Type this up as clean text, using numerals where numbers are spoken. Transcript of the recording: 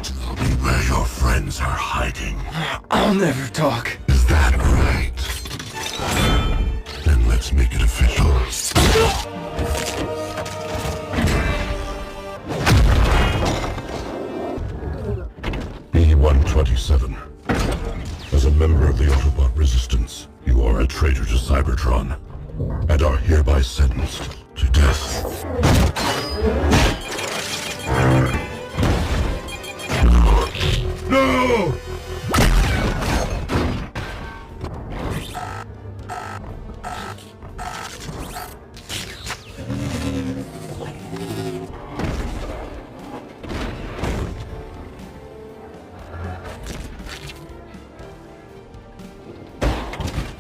Tell me where your friends are hiding. I'll never talk. Is that right? Then let's make it official. E-127. As a member of the Autobot Resistance, you are a traitor to Cybertron, and are hereby sentenced